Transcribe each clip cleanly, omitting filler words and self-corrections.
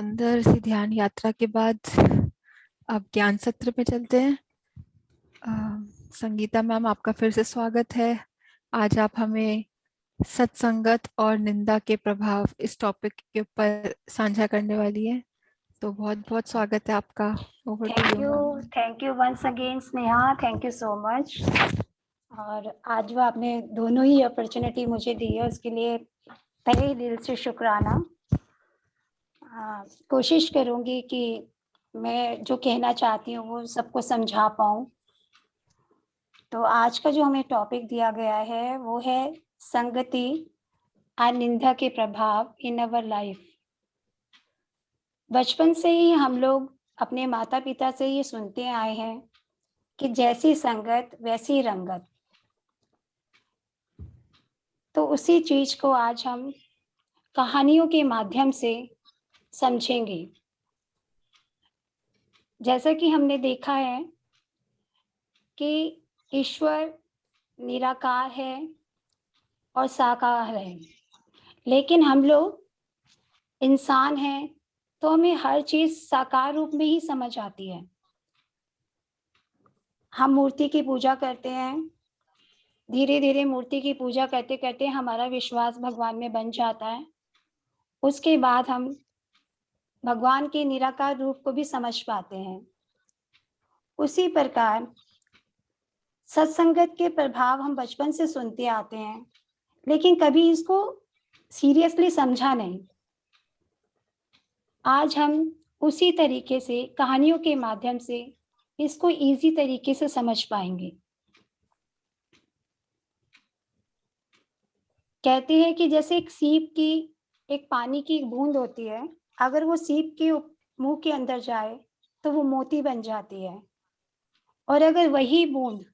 सुंदर सी ध्यान यात्रा के बाद अब ज्ञान सत्र में चलते हैं। अ, संगीता मैम, आपका फिर से स्वागत है। आज आप हमें सत्संगत और निंदा के प्रभाव इस टॉपिक के ऊपर साझा करने वाली है, तो बहुत बहुत स्वागत है आपका। Over to you ma'am. Thank you once again Sneha, thank you so much. और आज वो आपने दोनों ही अपॉर्चुनिटी मुझे दी है, उसके लिए तहे दिल से शुक्राना। कोशिश करूंगी कि मैं जो कहना चाहती हूँ वो सबको समझा पाऊँ। तो आज का जो हमें टॉपिक दिया गया है वो है संगति और निंदा के प्रभाव इन अवर लाइफ। बचपन से ही हम लोग अपने माता पिता से ये सुनते आए हैं कि जैसी संगत वैसी रंगत। तो उसी चीज को आज हम कहानियों के माध्यम से समझेंगे। जैसा कि हमने देखा है कि ईश्वर निराकार है और साकार है, लेकिन हम लोग इंसान हैं तो हमें हर चीज साकार रूप में ही समझ आती है। हम मूर्ति की पूजा करते हैं, धीरे धीरे मूर्ति की पूजा करते करते हमारा विश्वास भगवान में बन जाता है। उसके बाद हम भगवान के निराकार रूप को भी समझ पाते हैं। उसी प्रकार सत्संगत के प्रभाव हम बचपन से सुनते आते हैं, लेकिन कभी इसको सीरियसली समझा नहीं। आज हम उसी तरीके से कहानियों के माध्यम से इसको इजी तरीके से समझ पाएंगे। कहते हैं कि जैसे एक सीप की एक पानी की बूंद होती है, अगर वो सीप के मुंह के अंदर जाए तो वो मोती बन जाती है, और अगर वही बूंद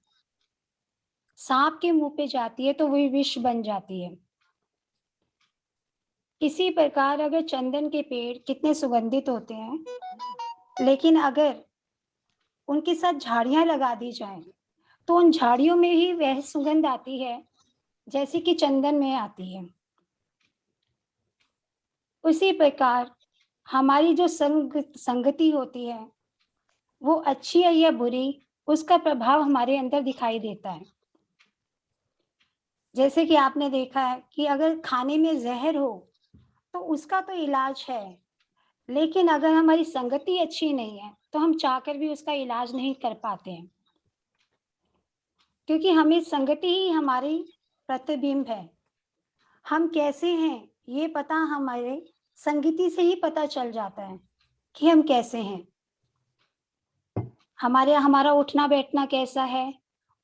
सांप के मुंह पे जाती है तो वही विष बन जाती है। इसी प्रकार अगर चंदन के पेड़ कितने सुगंधित होते हैं, लेकिन अगर उनके साथ झाड़ियां लगा दी जाएं तो उन झाड़ियों में ही वह सुगंध आती है जैसे कि चंदन में आती है। उसी प्रकार हमारी जो संगति होती है वो अच्छी है या बुरी, उसका प्रभाव हमारे अंदर दिखाई देता है। जैसे कि आपने देखा है कि अगर खाने में जहर हो तो उसका तो इलाज है, लेकिन अगर हमारी संगति अच्छी नहीं है तो हम चाहकर भी उसका इलाज नहीं कर पाते हैं, क्योंकि हमें संगति ही हमारी प्रतिबिंब है। हम कैसे हैं ये पता हमारे संगति से ही पता चल जाता है कि हम कैसे हैं। हमारा उठना बैठना कैसा है,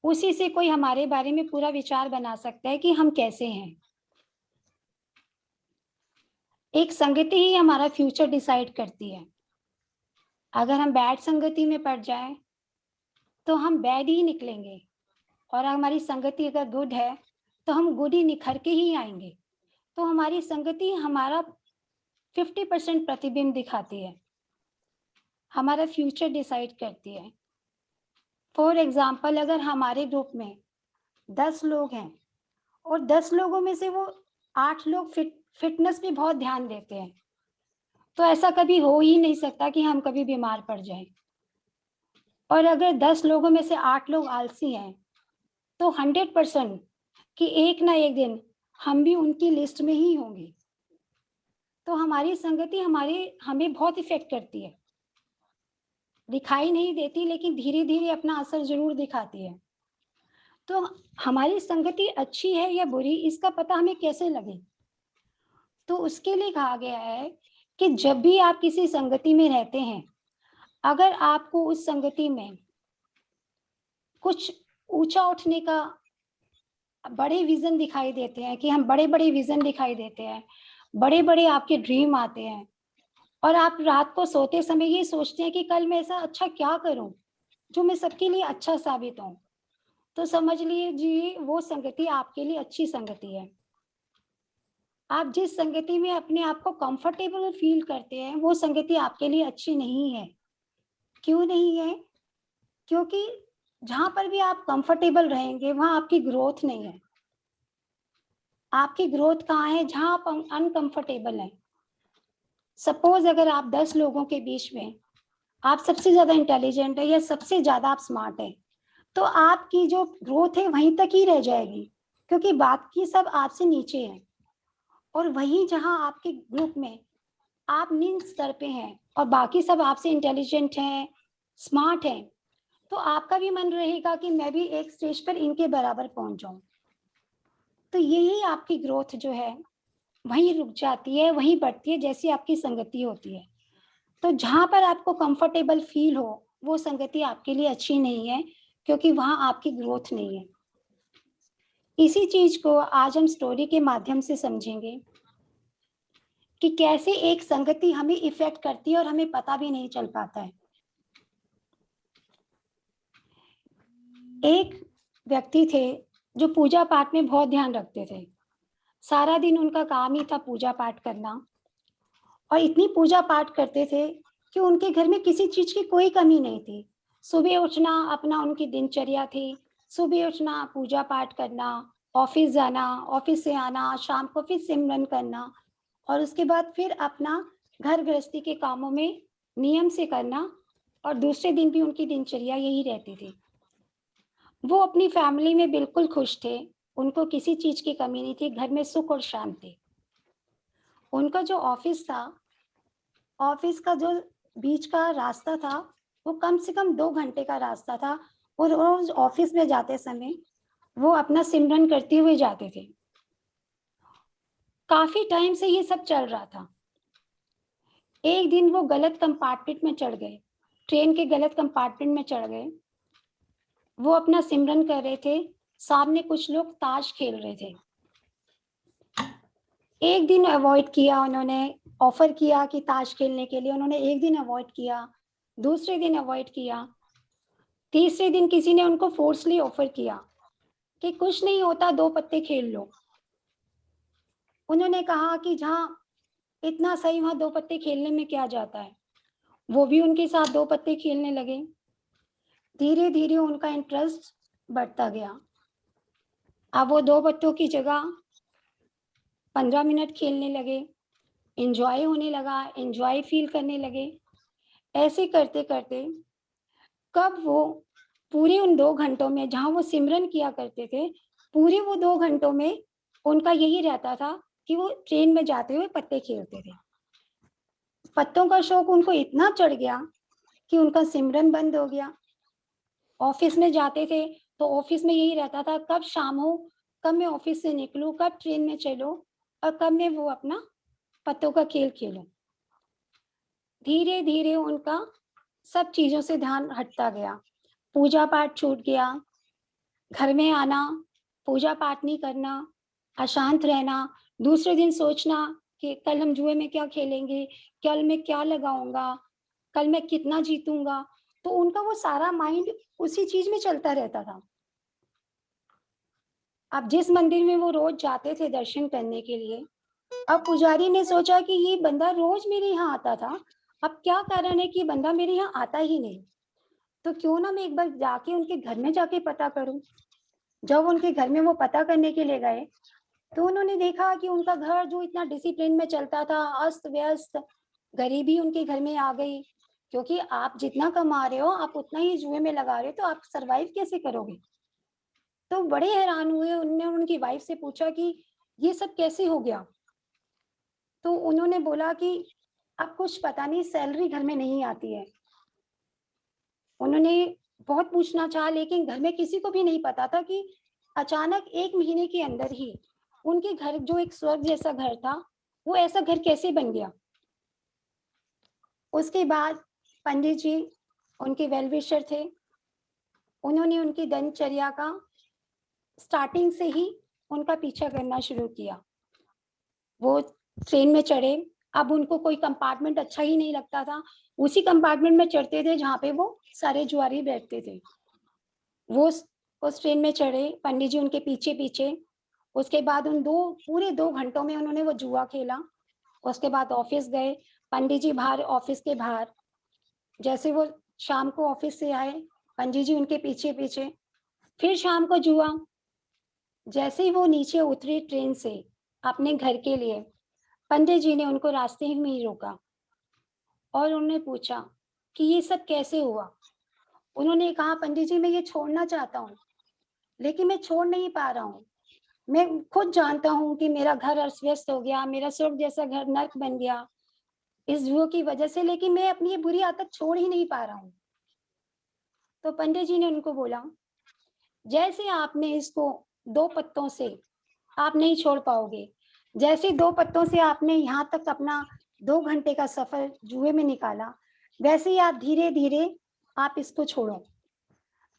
उसी से कोई हमारे बारे में पूरा विचार बना सकता है कि हम कैसे हैं। एक संगति ही हमारा फ्यूचर डिसाइड करती है। अगर हम बैड संगति में पड़ जाएं तो हम बैड ही निकलेंगे, और हमारी संगति अगर गुड है तो हम गुड ही निखर के ही आएंगे। तो हमारी संगति हमारा 50% प्रतिबिंब दिखाती है, हमारा फ्यूचर डिसाइड करती है। फॉर एग्जाम्पल, अगर हमारे ग्रुप में 10 लोग हैं और 10 लोगों में से वो 8 लोग फिटनेस पे बहुत ध्यान देते हैं, तो ऐसा कभी हो ही नहीं सकता कि हम कभी बीमार पड़ जाएं। और अगर 10 लोगों में से 8 लोग आलसी हैं तो 100% कि एक ना एक दिन हम भी उनकी लिस्ट में ही होंगे। तो हमारी संगति हमें बहुत इफेक्ट करती है, दिखाई नहीं देती लेकिन धीरे धीरे अपना असर जरूर दिखाती है। तो हमारी संगति अच्छी है या बुरी, इसका पता हमें कैसे लगे? तो उसके लिए कहा गया है कि जब भी आप किसी संगति में रहते हैं, अगर आपको उस संगति में कुछ ऊंचा उठने का बड़े विजन दिखाई देते हैं, कि हम बड़े बड़े विजन दिखाई देते हैं, बड़े बड़े आपके ड्रीम आते हैं, और आप रात को सोते समय ये सोचते हैं कि कल मैं ऐसा अच्छा क्या करूं जो मैं सबके लिए अच्छा साबित हूं, तो समझ लीजिए वो संगति आपके लिए अच्छी संगति है। आप जिस संगति में अपने आप को कंफर्टेबल फील करते हैं वो संगति आपके लिए अच्छी नहीं है। क्यों नहीं है? क्योंकि जहां पर भी आप कंफर्टेबल रहेंगे वहां आपकी ग्रोथ नहीं है। आपकी ग्रोथ कहाँ है? जहां आप अनकंफर्टेबल हैं। सपोज अगर आप 10 लोगों के बीच में आप सबसे ज्यादा इंटेलिजेंट है या सबसे ज्यादा आप स्मार्ट है, तो आपकी जो ग्रोथ है वहीं तक ही रह जाएगी, क्योंकि बाकी सब आपसे नीचे हैं। और वहीं जहां आपके ग्रुप में आप निम्न स्तर पे हैं और बाकी सब आपसे इंटेलिजेंट हैं, स्मार्ट हैं, तो आपका भी मन रहेगा कि मैं भी एक स्टेज पर इनके बराबर पहुंच जाऊं। तो यही आपकी ग्रोथ जो है वहीं रुक जाती है, वहीं बढ़ती है जैसी आपकी संगति होती है। तो जहां पर आपको कंफर्टेबल फील हो वो संगति आपके लिए अच्छी नहीं है, क्योंकि वहां आपकी ग्रोथ नहीं है। इसी चीज को आज हम स्टोरी के माध्यम से समझेंगे कि कैसे एक संगति हमें इफेक्ट करती है और हमें पता भी नहीं चल पाता है। एक व्यक्ति थे जो पूजा पाठ में बहुत ध्यान रखते थे। सारा दिन उनका काम ही था पूजा पाठ करना, और इतनी पूजा पाठ करते थे कि उनके घर में किसी चीज की कोई कमी नहीं थी। सुबह उठना अपना उनकी दिनचर्या थी, सुबह उठना, पूजा पाठ करना, ऑफिस जाना, ऑफिस से आना, शाम को फिर सिमरन करना, और उसके बाद फिर अपना घर गृहस्थी के कामों में नियम से करना, और दूसरे दिन भी उनकी दिनचर्या यही रहती थी। वो अपनी फैमिली में बिल्कुल खुश थे, उनको किसी चीज की कमी नहीं थी, घर में सुख और शांति। उनका जो ऑफिस था, ऑफिस का जो बीच का रास्ता था वो कम से कम 2 घंटे का रास्ता था, और रोज ऑफिस में जाते समय वो अपना सिमरन करते हुए जाते थे। काफी टाइम से ये सब चल रहा था। एक दिन वो गलत कंपार्टमेंट में चढ़ गए, ट्रेन के गलत कंपार्टमेंट में चढ़ गए। वो अपना सिमरन कर रहे थे, सामने कुछ लोग ताश खेल रहे थे। एक दिन अवॉइड किया उन्होंने, ऑफर किया कि ताश खेलने के लिए, उन्होंने एक दिन अवॉइड किया, दूसरे दिन अवॉइड किया, तीसरे दिन किसी ने उनको फोर्सली ऑफर किया कि कुछ नहीं होता, 2 पत्ते खेल लो। उन्होंने कहा कि जहाँ इतना सही, वहां 2 पत्ते खेलने में क्या जाता है। वो भी उनके साथ 2 पत्ते खेलने लगे। धीरे धीरे उनका इंटरेस्ट बढ़ता गया। अब वो 2 पत्तों की जगह 15 मिनट खेलने लगे, एंजॉय होने लगा, एंजॉय फील करने लगे। ऐसे करते करते कब वो पूरे उन 2 घंटों में जहाँ वो सिमरन किया करते थे, पूरे वो 2 घंटों में उनका यही रहता था कि वो ट्रेन में जाते हुए पत्ते खेलते थे। पत्तों का शौक उनको इतना चढ़ गया कि उनका सिमरन बंद हो गया। ऑफिस में जाते थे तो ऑफिस में यही रहता था, कब शाम हो, कब मैं ऑफिस से निकलूं, कब ट्रेन में चलो, और कब मैं वो अपना पत्तों का खेल खेलूं। धीरे धीरे उनका सब चीजों से ध्यान हटता गया। पूजा पाठ छूट गया, घर में आना, पूजा पाठ नहीं करना, अशांत रहना, दूसरे दिन सोचना कि कल हम जुए में क्या खेलेंगे, कल मैं क्या लगाऊंगा, कल मैं कितना जीतूंगा। तो उनका वो सारा माइंड उसी चीज में चलता रहता था। अब जिस मंदिर में वो रोज जाते थे दर्शन करने के लिए, अब पुजारी ने सोचा कि ये बंदा रोज मेरे यहाँ आता था, अब क्या कारण है कि बंदा मेरे यहाँ आता ही नहीं। तो क्यों ना मैं एक बार जाके उनके घर में जाके पता करूं। जब उनके घर में वो पता करने के लिए गए तो उन्होंने देखा कि उनका घर जो इतना डिसिप्लिन में चलता था, अस्त व्यस्त, गरीबी उनके घर में आ गई। क्योंकि आप जितना कमा रहे हो आप उतना ही जुए में लगा रहे हो, तो आप सरवाइव कैसे करोगे। तो बड़े हैरान हुए, उनने उनकी वाइफ से पूछा कि ये सब कैसे हो गया। तो उन्होंने बोला कि अब कुछ पता नहीं, सैलरी घर में नहीं आती है। उन्होंने बहुत पूछना चाहा लेकिन घर में किसी को भी नहीं पता था कि अचानक 1 महीने के अंदर ही उनके घर, जो एक स्वर्ग जैसा घर था, वो ऐसा घर कैसे बन गया। उसके बाद पंडित जी उनके वेल विशर थे, उन्होंने उनकी दिनचर्या का स्टार्टिंग से ही उनका पीछा करना शुरू किया। वो ट्रेन में चढ़े, अब उनको कोई कंपार्टमेंट अच्छा ही नहीं लगता था, उसी कंपार्टमेंट में चढ़ते थे जहाँ पे वो सारे जुआरी बैठते थे। वो उस ट्रेन में चढ़े, पंडित जी उनके पीछे पीछे। उसके बाद उन पूरे 2 घंटों में उन्होंने वो जुआ खेला। उसके बाद ऑफिस गए, पंडित जी बाहर, ऑफिस के बाहर। जैसे वो शाम को ऑफिस से आए, पंडित जी उनके पीछे पीछे। फिर शाम को जुआ। जैसे ही वो नीचे उतरे ट्रेन से अपने घर के लिए, पंडित जी ने उनको रास्ते में ही रोका। और उन्होंने पूछा कि ये सब कैसे हुआ? उन्होंने कहा, पंडित जी मैं ये छोड़ना चाहता हूँ, लेकिन मैं छोड़ नहीं पा रहा हूँ। मैं खुद जानता हूँ कि मेरा घर अस्त-व्यस्त हो गया, मेरा स्वर्ग जैसा घर नर्क बन गया इस जुए की वजह से, लेकिन मैं अपनी ये बुरी आदत छोड़ ही नहीं पा रहा हूँ। तो पंडित जी ने उनको बोला, जैसे आपने इसको 2 पत्तों से आप नहीं छोड़ पाओगे, जैसे 2 पत्तों से आपने यहाँ तक अपना 2 घंटे का सफ़र जुए में निकाला, वैसे ही आप धीरे-धीरे आप इसको छोड़ो।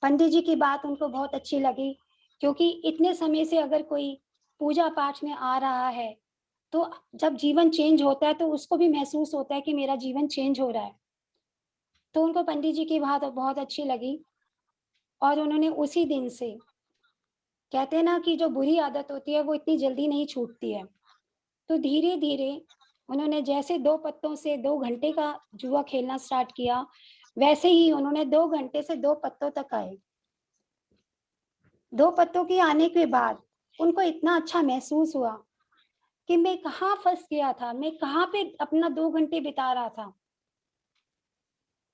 पंडित जी की बात उनको बहुत अच्छी लगी, क्योंकि इतने समय से अगर कोई पूजा-पाठ में आ रहा है, तो जब जीवन चेंज होता है तो उसको भी महसूस होता है कि मेरा जीवन चेंज हो रहा है। तो उनको पंडित जी की बात बहुत अच्छी लगी और उन्होंने उसी दिन से, कहते हैं ना कि जो बुरी आदत होती है वो इतनी जल्दी नहीं छूटती है। तो धीरे-धीरे उन्होंने जैसे 2 पत्तों से 2 घंटे का जुआ खेलना स्टार्ट किया, वैसे ही उन्होंने 2 घंटे से 2 पत्तों तक आए। 2 पत्तों के आने के बाद उनको इतना अच्छा महसूस हुआ कि मैं कहाँ फँस गया था, मैं कहाँ पे अपना 2 घंटे बिता रहा था।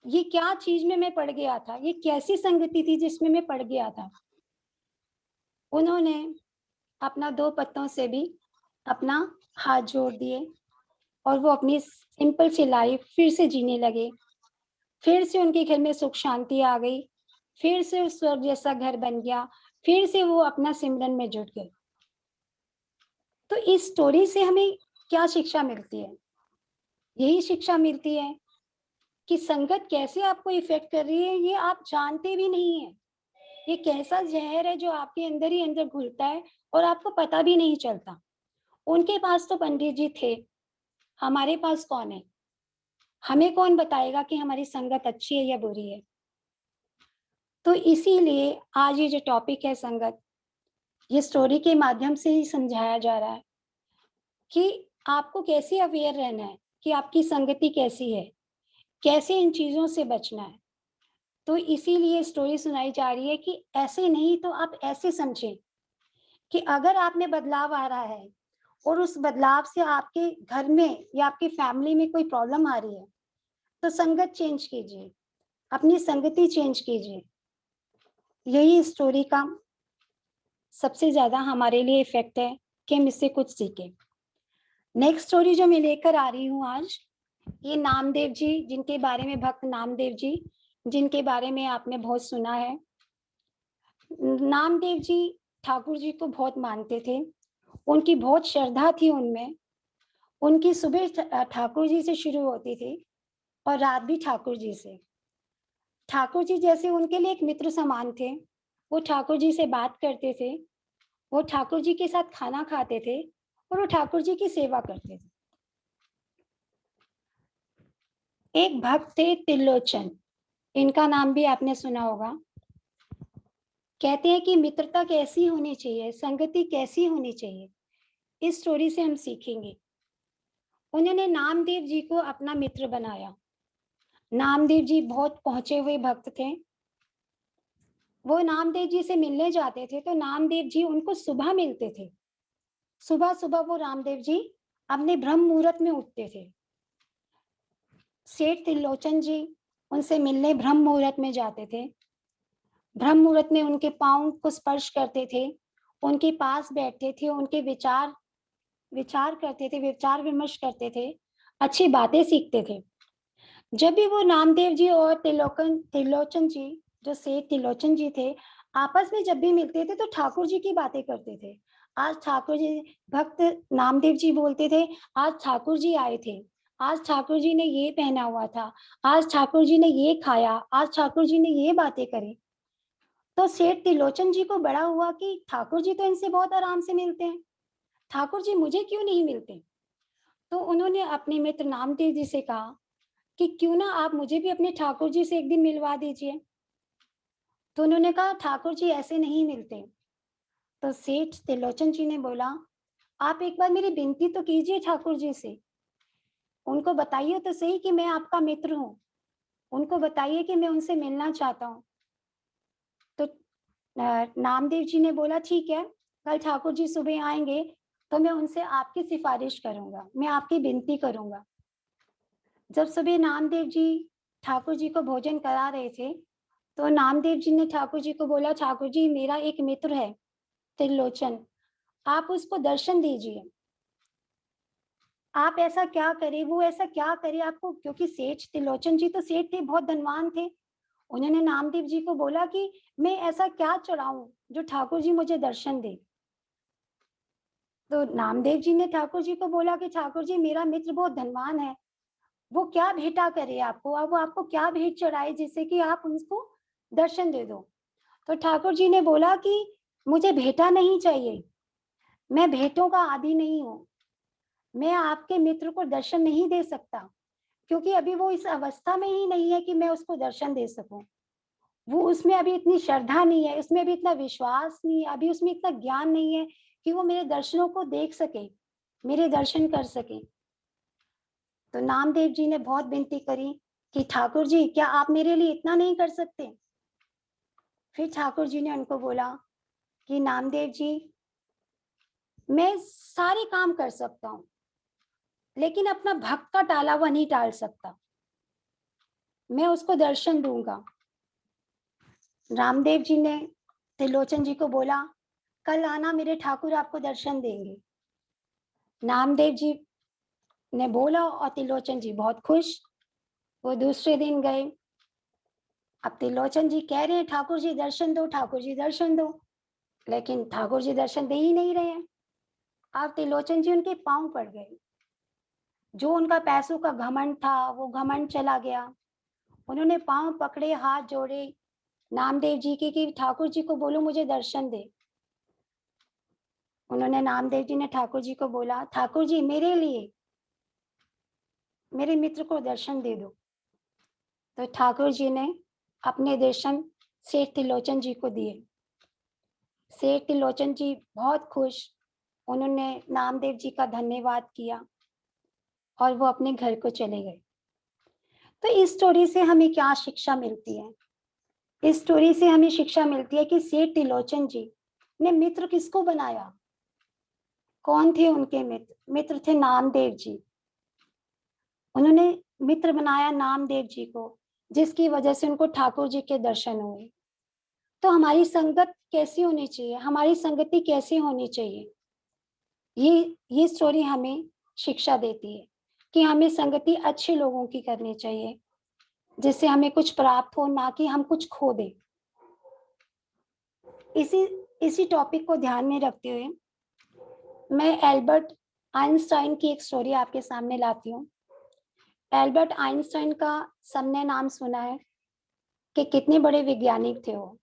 ये क्या चीज़ में मैं पड़ गया था, ये कैसी संगति थी जिसमें मैं पड़ गया था। उन्होंने अपना 2 पत्तों से भी अपना हाथ जोड़ दिए और वो अपनी सिंपल सी लाइफ़ फिर से जीने लगे। फिर से उनके घर में सुख शांति आ गई, फिर से उस स्वर्ग जैसा घर बन गया, फिर से वो अपना सिमरन में जुट गए। तो इस स्टोरी से हमें क्या शिक्षा मिलती है? यही शिक्षा मिलती है कि संगत कैसे आपको इफ़ेक्ट कर रही है, ये आप जानते भी नहीं हैं। ये कैसा ज़हर है जो आपके अंदर ही अंदर घुलता है और आपको पता भी नहीं चलता। उनके पास तो पंडित जी थे, हमारे पास कौन है? हमें कौन बताएगा कि हमारी संगत अच्छी है या बुरी है? तो इसीलिए आज ये जो टॉपिक है संगत, ये स्टोरी के माध्यम से ही समझाया जा रहा है कि आपको कैसे अवेयर रहना है कि आपकी संगति कैसी है, कैसे इन चीज़ों से बचना है। तो इसीलिए स्टोरी सुनाई जा रही है कि ऐसे नहीं तो आप ऐसे समझें कि अगर आप में बदलाव आ रहा है और उस बदलाव से आपके घर में या आपकी फैमिली में कोई प्रॉब्लम आ रही है, तो संगत चेंज कीजिए, अपनी संगति चेंज कीजिए। यही स्टोरी का सबसे ज़्यादा हमारे लिए इफ़ेक्ट है कि हम इससे कुछ सीखें। नेक्स्ट स्टोरी जो मैं लेकर आ रही हूँ आज, ये नामदेव जी, जिनके बारे में भक्त नामदेव जी, जिनके बारे में आपने बहुत सुना है। नामदेव जी ठाकुर जी को बहुत मानते थे, उनकी बहुत श्रद्धा थी उनमें। उनकी सुबह ठाकुर जी से शुरू होती थी और रात भी ठाकुर जी से। ठाकुर जी जैसे उनके लिए एक मित्र समान थे। वो ठाकुर जी से बात करते थे, वो ठाकुर जी के साथ खाना खाते थे और वो ठाकुर जी की सेवा करते थे। एक भक्त थे त्रिलोचन, इनका नाम भी आपने सुना होगा। कहते हैं कि मित्रता कैसी होनी चाहिए, संगति कैसी होनी चाहिए, इस स्टोरी से हम सीखेंगे। उन्होंने नामदेव जी को अपना मित्र बनाया। नामदेव जी बहुत पहुंचे हुए भक्त थे। वो नामदेव जी से मिलने जाते थे तो नामदेव जी उनको सुबह मिलते थे। सुबह-सुबह वो रामदेव जी अपने ब्रह्म मुहूर्त में उठते थे। सेठ त्रिलोचन जी उनसे मिलने ब्रह्म मुहूर्त में जाते थे। ब्रह्म मुहूर्त में उनके पाँव को स्पर्श करते थे, उनके पास बैठते थे, उनके विचार विचार करते थे, विचार-विमर्श करते थे, अच्छी बातें सीखते थे। जब भी वो नामदेव जी और त्रिलोचन जी, जो सेठ त्रिलोचन जी थे, आपस में जब भी मिलते थे तो ठाकुर जी की बातें करते थे। आज ठाकुर जी, भक्त नामदेव जी बोलते थे, आज ठाकुर जी आए थे, आज ठाकुर जी ने ये पहना हुआ था, आज ठाकुर जी ने ये खाया, आज ठाकुर जी ने ये बातें करी। तो सेठ त्रिलोचन जी को बड़ा हुआ कि ठाकुर जी तो इनसे बहुत आराम से मिलते हैं, ठाकुर जी मुझे क्यों नहीं मिलते? तो उन्होंने अपने मित्र नामदेव जी से कहा कि क्यों ना आप मुझे भी अपने ठाकुर जी से एक दिन मिलवा दीजिए। तो उन्होंने कहा, ठाकुर जी ऐसे नहीं मिलते। तो सेठ त्रिलोचन जी ने बोला, आप एक बार मेरी विनती तो कीजिए ठाकुर जी से, उनको बताइए तो सही कि मैं आपका मित्र हूँ, उनको बताइए कि मैं उनसे मिलना चाहता हूँ। तो नामदेव जी ने बोला, ठीक है, कल ठाकुर जी सुबह आएंगे तो मैं उनसे आपकी सिफारिश करूंगा, मैं आपकी विनती करूंगा। जब सुबह नामदेव जी ठाकुर जी को भोजन करा रहे थे, तो नामदेव जी ने ठाकुर जी को बोला, ठाकुर जी मेरा एक मित्र है त्रिलोचन, आप उसको दर्शन दीजिए। आप ऐसा क्या करें, वो ऐसा क्या करे आपको, क्योंकि सेठ त्रिलोचन जी तो सेठ थे, बहुत धनवान थे। उन्होंने नामदेव जी को बोला कि मैं ऐसा क्या चढ़ाऊं जो ठाकुर जी मुझे दर्शन दे। तो नामदेव जी ने ठाकुर जी को बोला कि ठाकुर जी मेरा मित्र बहुत धनवान है, वो क्या भेंटा करे आपको, अब वो आपको क्या भेंट चढ़ाए जिससे कि आप उनको दर्शन दे दो। तो ठाकुर जी ने बोला कि मुझे भेंटा नहीं चाहिए, मैं भेंटों का आदी नहीं हूँ, मैं आपके मित्र को दर्शन नहीं दे सकता, क्योंकि अभी वो इस अवस्था में ही नहीं है कि मैं उसको दर्शन दे सकूं। वो उसमें अभी इतनी श्रद्धा नहीं है, उसमें अभी इतना विश्वास नहीं है, अभी उसमें इतना ज्ञान नहीं है कि वो मेरे दर्शनों को देख सके, मेरे दर्शन कर सके। तो नामदेव जी ने बहुत विनती करी कि ठाकुर जी क्या आप मेरे लिए इतना नहीं कर सकते। फिर ठाकुर जी ने उनको बोला कि नामदेव जी मैं सारे काम कर सकता हूँ, लेकिन अपना भक्त का टाला हुआ नहीं टाल सकता, मैं उसको दर्शन दूंगा। रामदेव जी ने त्रिलोचन जी को बोला, कल आना, मेरे ठाकुर आपको दर्शन देंगे। नामदेव जी ने बोला और त्रिलोचन जी बहुत खुश। वो दूसरे दिन गए। अब त्रिलोचन जी कह रहे हैं ठाकुर जी दर्शन दो, ठाकुर जी दर्शन दो, लेकिन ठाकुर जी दर्शन दे ही नहीं रहे हैं। अब त्रिलोचन जी उनके पांव पड़ गए। जो उनका पैसों का घमंड था वो घमंड चला गया। उन्होंने पांव पकड़े, हाथ जोड़े नामदेव जी के कि ठाकुर जी को बोलो मुझे दर्शन दे। उन्होंने नामदेव जी ने ठाकुर जी को बोला, ठाकुर जी मेरे लिए, मेरे मित्र को दर्शन दे दो। तो ठाकुर जी ने अपने दर्शन सेठ त्रिलोचन जी को दिए। सेठ त्रिलोचन जी बहुत खुश। उन्होंने नामदेव जी का धन्यवाद किया और वो अपने घर को चले गए। तो इस स्टोरी से हमें क्या शिक्षा मिलती है? इस स्टोरी से हमें शिक्षा मिलती है कि सेठ त्रिलोचन जी ने मित्र किसको बनाया? कौन थे उनके मित्र? मित्र थे नामदेव जी। उन्होंने मित्र बनाया नामदेव जी को, जिसकी वजह से उनको ठाकुर जी के दर्शन हुए। तो हमारी संगत कैसी होनी चाहिए, हमारी संगति कैसी होनी चाहिए, ये स्टोरी हमें शिक्षा देती है कि हमें संगति अच्छे लोगों की करनी चाहिए, जिससे हमें कुछ प्राप्त हो, ना कि हम कुछ खो दें। इसी इसी टॉपिक को ध्यान में रखते हुए मैं एल्बर्ट आइंस्टाइन की एक स्टोरी आपके सामने लाती हूँ। एल्बर्ट आइंस्टाइन का सबने नाम सुना है कि कितने बड़े वैज्ञानिक थे वो,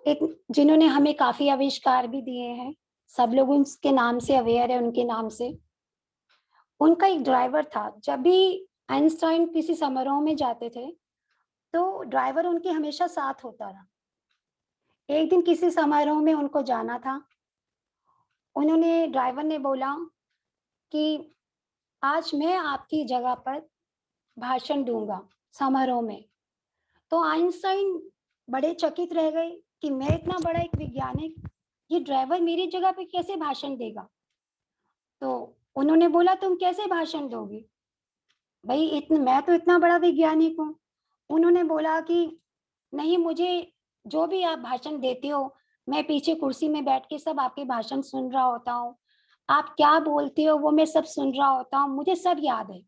जिन्होंने हमें काफी आविष्कार भी दिए हैं। सब लोग उनके नाम से अवेयर है, उनके नाम से। उनका एक ड्राइवर था। जब भी आइंस्टाइन किसी समारोह में जाते थे तो ड्राइवर उनके हमेशा साथ होता रहा। एक दिन किसी समारोह में उनको जाना था। उन्होंने ड्राइवर ने बोला कि आज मैं आपकी जगह पर भाषण दूंगा समारोह में। तो आइंस्टाइन बड़े चकित रह गए कि मैं इतना बड़ा एक वैज्ञानिक, ये ड्राइवर मेरी जगह पे कैसे भाषण देगा। तो उन्होंने बोला तुम कैसे भाषण दोगे भाई, मैं तो इतना बड़ा वैज्ञानिक हूँ। उन्होंने बोला कि नहीं, मुझे जो भी आप भाषण देते हो मैं पीछे कुर्सी में बैठ के सब आपके भाषण सुन रहा होता हूँ, आप क्या बोलते हो वो मैं सब सुन रहा होता हूँ, मुझे सब याद है।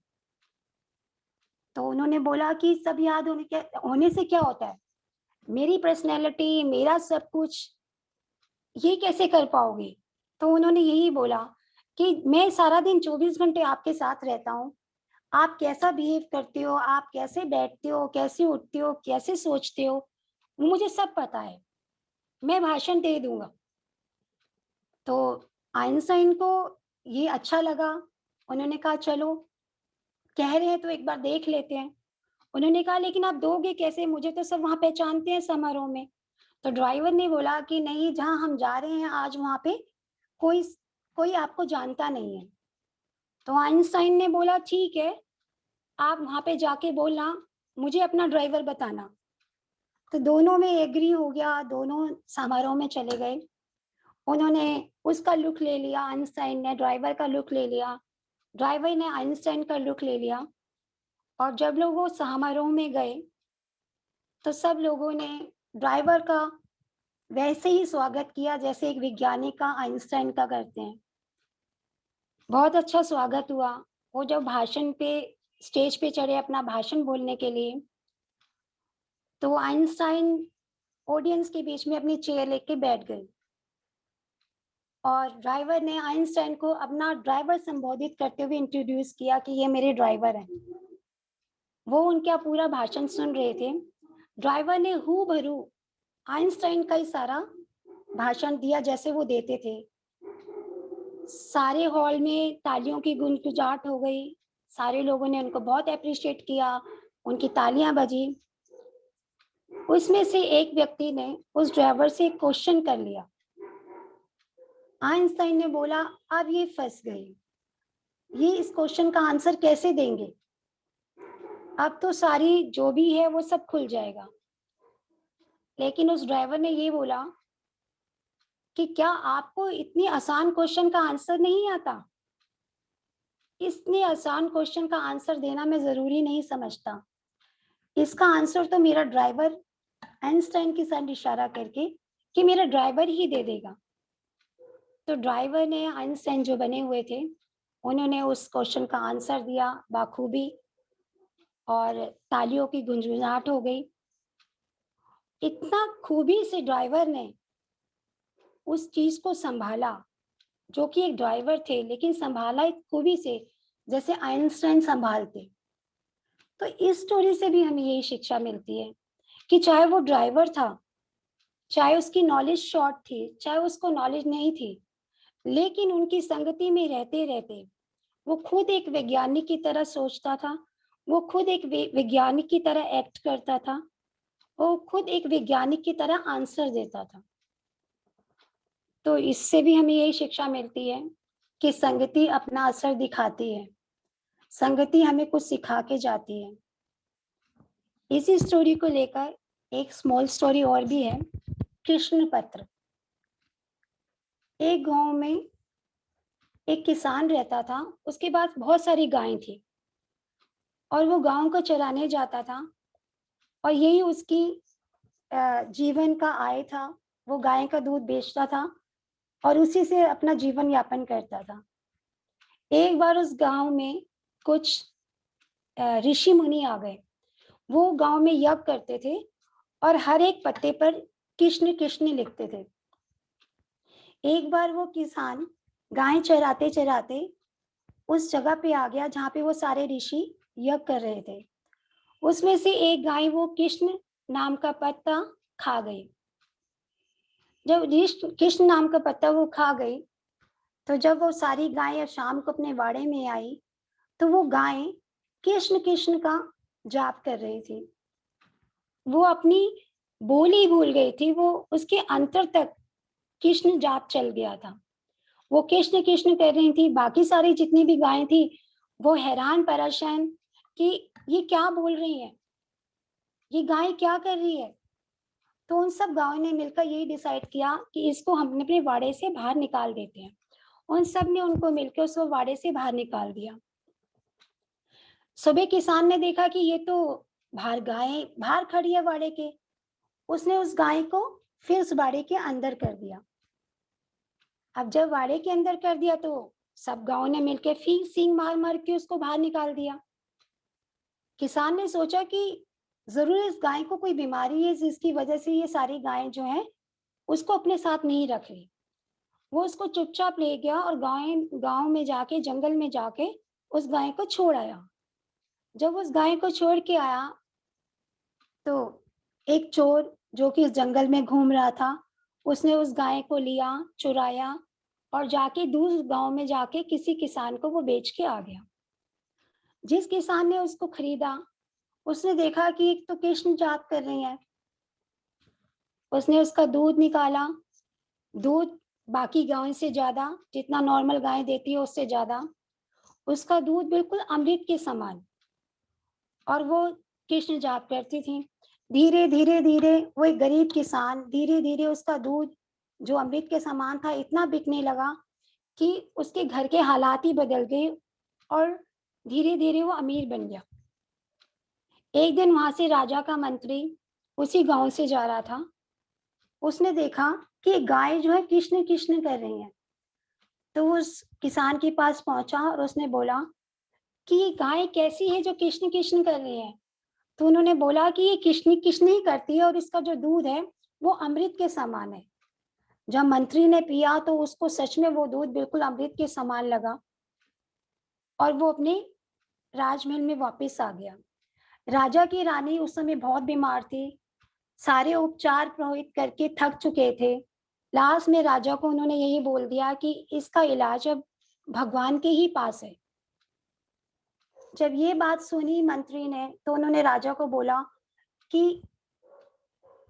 तो उन्होंने बोला कि सब याद होने से क्या होता है, मेरी पर्सनैलिटी, मेरा सब कुछ, ये कैसे कर पाओगे। तो उन्होंने यही बोला कि मैं सारा दिन 24 घंटे आपके साथ रहता हूँ, आप कैसा बिहेव करते हो, आप कैसे बैठते हो, कैसे उठते हो, कैसे सोचते हो, मुझे सब पता है, मैं भाषण दे दूंगा। तो आइंस्टाइन को ये अच्छा लगा। उन्होंने कहा चलो, कह रहे हैं तो एक बार देख लेते हैं। उन्होंने कहा लेकिन आप दोगे कैसे, मुझे तो सब वहां पहचानते हैं समारोह में। तो ड्राइवर ने बोला कि नहीं, जहां हम जा रहे हैं आज वहां पे कोई कोई आपको जानता नहीं है। तो आइंस्टाइन ने बोला ठीक है, आप वहां पे जाके बोलना, मुझे अपना ड्राइवर बताना। तो दोनों में एग्री हो गया, दोनों समारोह में चले गए। उन्होंने उसका लुक ले लिया, आइंस्टाइन ने ड्राइवर का लुक ले लिया। ड्राइवर ने आइंस्टाइन का लुक ले लिया और जब लोग वो समारोह में गए तो सब लोगों ने ड्राइवर का वैसे ही स्वागत किया जैसे एक वैज्ञानिक का आइंस्टाइन का करते हैं। बहुत अच्छा स्वागत हुआ। वो जब स्टेज पे चढ़े अपना भाषण बोलने के लिए, तो आइंस्टाइन ऑडियंस के बीच में अपनी चेयर लेके बैठ गए और ड्राइवर ने आइंस्टाइन को अपना ड्राइवर संबोधित करते हुए इंट्रोड्यूस किया कि ये मेरे ड्राइवर हैं। वो उनका पूरा भाषण सुन रहे थे। ड्राइवर ने हूबहू आइंस्टाइन का ही सारा भाषण दिया जैसे वो देते थे। सारे हॉल में तालियों की गुंजाहट हो गई। सारे लोगों ने उनको बहुत अप्रिशिएट किया, उनकी तालियां बजी। उसमें से एक व्यक्ति ने उस ड्राइवर से एक क्वेश्चन कर लिया। आइंस्टाइन ने बोला, अब ये फंस गए, ये इस क्वेश्चन का आंसर कैसे देंगे? अब तो सारी जो भी है वो सब खुल जाएगा। लेकिन उस ड्राइवर ने ये बोला कि क्या आपको इतनी आसान क्वेश्चन का आंसर नहीं आता? इतने आसान क्वेश्चन का आंसर देना मैं जरूरी नहीं समझता। इसका आंसर तो मेरा ड्राइवर आइंस्टाइन की साइड इशारा करके कि मेरा ड्राइवर ही दे देगा। तो ड्राइवर ने, आइंस्टाइन जो बने हुए थे, उन्होंने उस क्वेश्चन का आंसर दिया बाखूबी और तालियों की गुंजनाहट हो गई। इतना खूबी से ड्राइवर ने उस चीज को संभाला, जो कि एक ड्राइवर थे लेकिन संभाला एक खूबी से जैसे आइंस्टाइन संभालते। तो इस स्टोरी से भी हमें यही शिक्षा मिलती है कि चाहे वो ड्राइवर था, चाहे उसकी नॉलेज शॉर्ट थी, चाहे उसको नॉलेज नहीं थी, लेकिन उनकी संगति में रहते रहते वो खुद एक वैज्ञानिक की तरह सोचता था, वो खुद एक वैज्ञानिक की तरह एक्ट करता था, वो खुद एक वैज्ञानिक की तरह आंसर देता था। तो इससे भी हमें यही शिक्षा मिलती है कि संगति अपना असर दिखाती है, संगति हमें कुछ सिखा के जाती है। इसी स्टोरी को लेकर एक स्मॉल स्टोरी और भी है, कृष्ण पत्र। एक गांव में एक किसान रहता था, उसके पास बहुत सारी गायें थी और वो गांव को चराने जाता था और यही उसकी जीवन का आय था। वो गाय का दूध बेचता था और उसी से अपना जीवन यापन करता था। एक बार उस गांव में कुछ ऋषि मुनि आ गए। वो गांव में यज्ञ करते थे और हर एक पत्ते पर कृष्ण कृष्ण लिखते थे। एक बार वो किसान गाय चराते चराते उस जगह पे आ गया जहाँ पे वो सारे ऋषि यज्ञ कर रहे थे। उसमें से एक गाय वो कृष्ण नाम का पत्ता खा गई। जब कृष्ण नाम का पत्ता वो खा गई, तो जब वो सारी गायें शाम को अपने वाड़े में आई, तो वो गायें कृष्ण कृष्ण का जाप कर रही थी। वो अपनी बोली भूल गई थी, वो उसके अंतर तक कृष्ण जाप चल गया था। वो कृष्ण कृष्ण कर रही थी। बाकी सारी जितनी भी गायें थी वो हैरान परेशान कि ये क्या बोल रही है, ये गाय क्या कर रही है। तो उन सब गायों ने मिलकर यही डिसाइड किया कि इसको हम अपने वाड़े से बाहर निकाल देते हैं। उन सब ने उनको मिलकर उसको वाड़े से बाहर निकाल दिया। सुबह किसान ने देखा कि ये तो गाय बाहर खड़ी है वाड़े के। उसने उस गाय को फिर उस वाड़े के अंदर कर दिया। अब जब वाड़े के अंदर कर दिया तो सब गांव ने मिलकर फिर सींग मार मार के उसको बाहर निकाल दिया। किसान ने सोचा कि जरूर इस गाय को कोई बीमारी है जिसकी वजह से ये सारी गायें जो हैं उसको अपने साथ नहीं रख रही। वो उसको चुपचाप ले गया और गांव में जाके, जंगल में जाके उस गाय को छोड़ आया। जब उस गाय को छोड़ के आया तो एक चोर जो कि इस जंगल में घूम रहा था, उसने उस गाय को लिया, चुराया और जाके दूर गांव में जाके किसी किसान को वो बेच के आ गया। जिस किसान ने उसको खरीदा, उसने देखा कि एक तो कृष्ण जाप कर रही है। उसने उसका दूध निकाला। दूध बाकी गायों से ज्यादा, जितना नॉर्मल गाय देती है उससे ज्यादा, उसका दूध बिल्कुल अमृत के समान। और वो कृष्ण जाप करती थी। धीरे धीरे धीरे वो एक गरीब किसान, धीरे धीरे उसका दूध जो अमृत के समान था इतना बिकने लगा कि उसके घर के हालात ही बदल गए और धीरे धीरे वो अमीर बन गया। एक दिन वहां से राजा का मंत्री उसी गांव से जा रहा था। उसने देखा कि गाय जो है किशन किशन कर रही है। तो उस किसान के पास पहुंचा और उसने बोला कि ये गाय कैसी है जो किशन किशन कर रही है। तो उन्होंने बोला कि ये किशनी किशनी ही करती है और इसका जो दूध है वो अमृत के समान है। जब मंत्री ने पिया तो उसको सच में वो दूध बिल्कुल अमृत के समान लगा और वो अपने राजमहल में वापस आ गया। राजा की रानी उस समय बहुत बीमार थी। सारे उपचार पुरोहित करके थक चुके थे। लास्ट में राजा को उन्होंने यही बोल दिया कि इसका इलाज अब भगवान के ही पास है। जब ये बात सुनी मंत्री ने तो उन्होंने राजा को बोला कि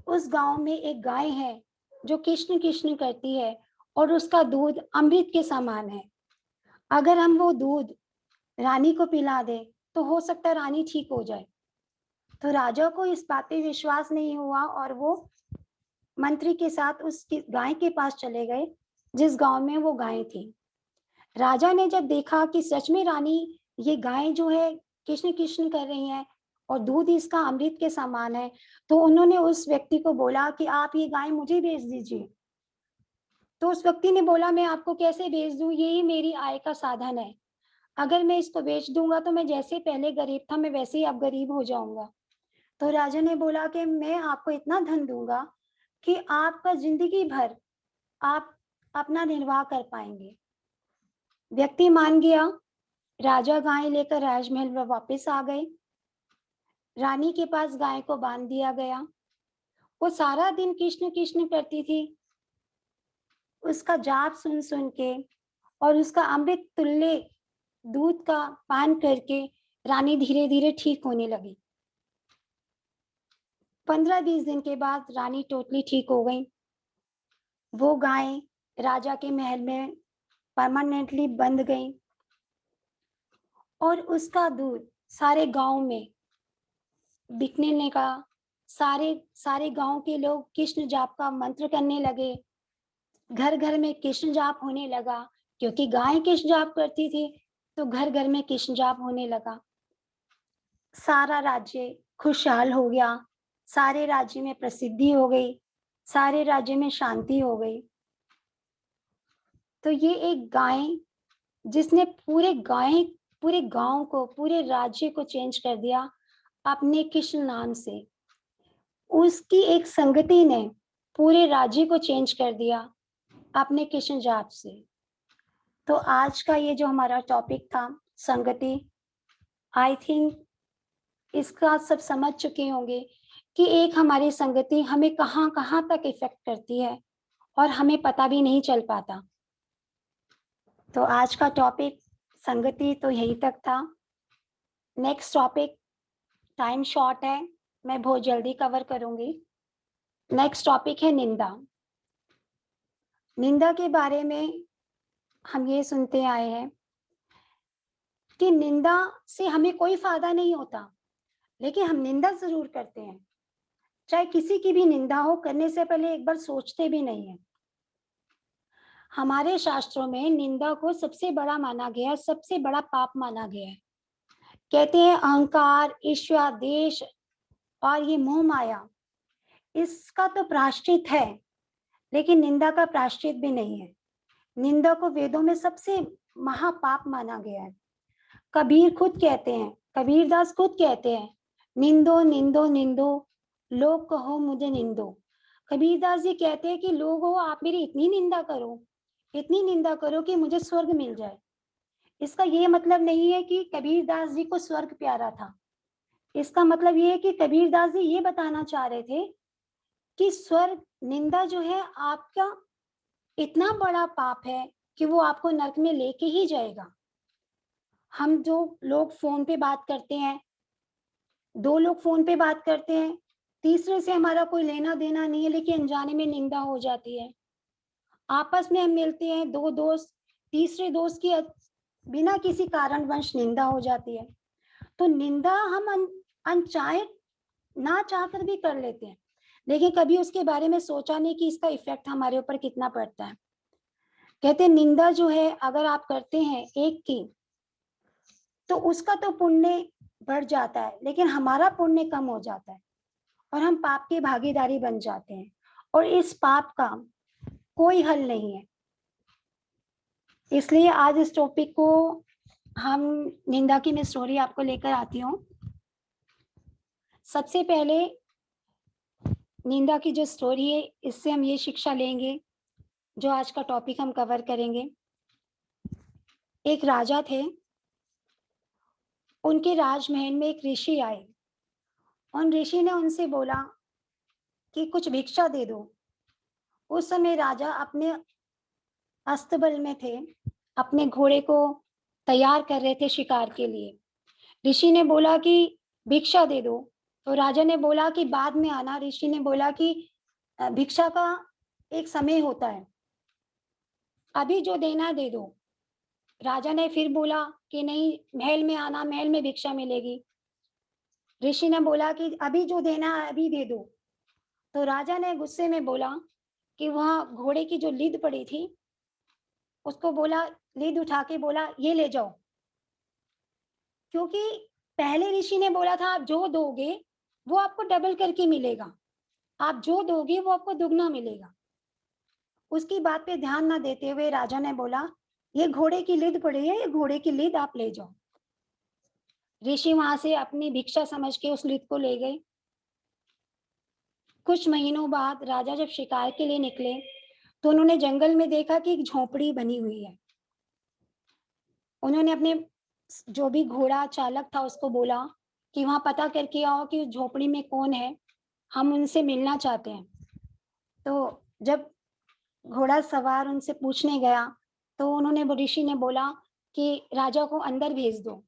उस गांव में एक गाय है जो किशन किशन करती है और उसका दूध अमृत के समान है। अगर हम वो दूध रानी को पिला दे तो हो सकता है रानी ठीक हो जाए। तो राजा को इस बात पे विश्वास नहीं हुआ और वो मंत्री के साथ उस गाय के पास चले गए जिस गांव में वो गाय थी। राजा ने जब देखा कि सच में रानी ये गाय जो है कृष्ण कृष्ण कर रही है और दूध इसका अमृत के समान है, तो उन्होंने उस व्यक्ति को बोला कि आप ये गाय मुझे बेच दीजिए। तो उस व्यक्ति ने बोला मैं आपको कैसे बेच दूं, यही मेरी आय का साधन है। अगर मैं इसको बेच दूंगा तो मैं जैसे पहले गरीब था मैं वैसे ही अब गरीब हो जाऊंगा। तो राजा ने बोला कि मैं आपको इतना धन दूंगा कि आपका जिंदगी भर आप अपना निर्वाह कर पाएंगे। व्यक्ति मान गया। राजा गाय लेकर राजमहल में वापस आ गए। रानी के पास गाय को बांध दिया गया। वो सारा दिन कृष्ण कृष्ण करती थी। उसका जाप सुन सुन के और उसका अमृत तुल्य दूध का पान करके रानी धीरे धीरे ठीक होने लगी। 15-20 दिन के बाद रानी टोटली ठीक हो गई। वो गाय राजा के महल में परमानेंटली बंध गई और उसका दूध सारे गांव में बिकने लगा। सारे सारे गांव के लोग कृष्ण जाप का मंत्र करने लगे। घर घर में कृष्ण जाप होने लगा क्योंकि गाय कृष्ण जाप करती थी, तो घर घर में कृष्ण जाप होने लगा। सारा राज्य खुशहाल हो गया। सारे राज्य में प्रसिद्धि हो गई। सारे राज्य में शांति हो गई। तो ये एक गाय जिसने पूरे गांव को पूरे राज्य को चेंज कर दिया अपने कृष्ण नाम से। उसकी एक संगति ने पूरे राज्य को चेंज कर दिया अपने कृष्ण जाप से। तो आज का ये जो हमारा टॉपिक था संगति, आई थिंक इसका सब समझ चुके होंगे कि एक हमारी संगति हमें कहाँ कहाँ तक इफेक्ट करती है और हमें पता भी नहीं चल पाता। तो आज का टॉपिक संगति तो यहीं तक था। नेक्स्ट टॉपिक, टाइम शॉर्ट है, मैं बहुत जल्दी कवर करूंगी। नेक्स्ट टॉपिक है निंदा। निंदा के बारे में हम ये सुनते आए हैं कि निंदा से हमें कोई फायदा नहीं होता, लेकिन हम निंदा जरूर करते हैं। चाहे किसी की भी निंदा हो, करने से पहले एक बार सोचते भी नहीं है। हमारे शास्त्रों में निंदा को सबसे बड़ा माना गया है, सबसे बड़ा पाप माना गया है। कहते हैं अहंकार, ईर्ष्या, द्वेष और ये मोह माया, इसका तो प्रायश्चित है, लेकिन निंदा का प्रायश्चित भी नहीं है। निंदा को वेदों में सबसे महापाप माना गया है। कबीर खुद कहते हैं, कबीरदास खुद कहते हैं, निंदो निंदो निंदो लोग कहो मुझे निंदो। कबीरदास जी कहते हैं कि लोग हो आप मेरी इतनी निंदा करो, इतनी निंदा करो कि मुझे स्वर्ग मिल जाए। इसका ये मतलब नहीं है कि कबीरदास जी को स्वर्ग प्यारा था। इसका मतलब ये है कि कबीरदास जी ये बताना चाह रहे थे कि स्वर्ग, निंदा जो है आपका इतना बड़ा पाप है कि वो आपको नरक में लेके ही जाएगा। हम जो लोग फोन पे बात करते हैं, दो लोग फोन पे बात करते हैं, तीसरे से हमारा कोई लेना देना नहीं है, लेकिन अनजाने में निंदा हो जाती है। आपस में हम मिलते हैं दो दोस्त, तीसरे दोस्त की बिना किसी कारणवश निंदा हो जाती है। तो निंदा हम अनचाहे ना चाहकर भी कर लेते हैं, लेकिन कभी उसके बारे में सोचा नहीं कि इसका इफेक्ट हमारे ऊपर कितना पड़ता है। कहते हैं निंदा जो है अगर आप करते हैं एक की, तो उसका तो पुण्य बढ़ जाता है, लेकिन हमारा पुण्य कम हो जाता है और हम पाप की भागीदारी बन जाते हैं, और इस पाप का कोई हल नहीं है। इसलिए आज इस टॉपिक को हम निंदा की मैं स्टोरी आपको लेकर आती हूँ। सबसे पहले निंदा की जो स्टोरी है, इससे हम ये शिक्षा लेंगे जो आज का टॉपिक हम कवर करेंगे। एक राजा थे, उनके राजमहल में एक ऋषि आए। उन ऋषि ने उनसे बोला कि कुछ भिक्षा दे दो। उस समय राजा अपने अस्तबल में थे, अपने घोड़े को तैयार कर रहे थे शिकार के लिए। ऋषि ने बोला कि भिक्षा दे दो, तो राजा ने बोला कि बाद में आना। ऋषि ने बोला कि भिक्षा का एक समय होता है, अभी जो देना दे दो। राजा ने फिर बोला कि नहीं, महल में आना, महल में भिक्षा मिलेगी। ऋषि ने बोला कि अभी जो देना है अभी दे दो। तो राजा ने गुस्से में बोला कि वहां घोड़े की जो लीद पड़ी थी, उसको बोला, लीद उठा के बोला, ये ले जाओ। क्योंकि पहले ऋषि ने बोला था आप जो दोगे वो आपको डबल करके मिलेगा, आप जो दोगे वो आपको दुगना मिलेगा। उसकी बात पे ध्यान ना देते हुए राजा ने बोला, ये घोड़े की लीद पड़ी है, ये घोड़े की लीद आप ले जाओ। ऋषि वहां से अपनी भिक्षा समझ के उस लीद को ले गए। कुछ महीनों बाद राजा जब शिकार के लिए निकले तो उन्होंने जंगल में देखा कि एक झोपड़ी बनी हुई है। उन्होंने अपने जो भी घोड़ा चालक था उसको बोला कि वहां पता करके आओ कि उस झोपड़ी में कौन है, हम उनसे मिलना चाहते हैं। तो जब घोड़ा सवार उनसे पूछने गया तो उन्होंने, ऋषि ने बोला कि राजा को अंदर भेज दो।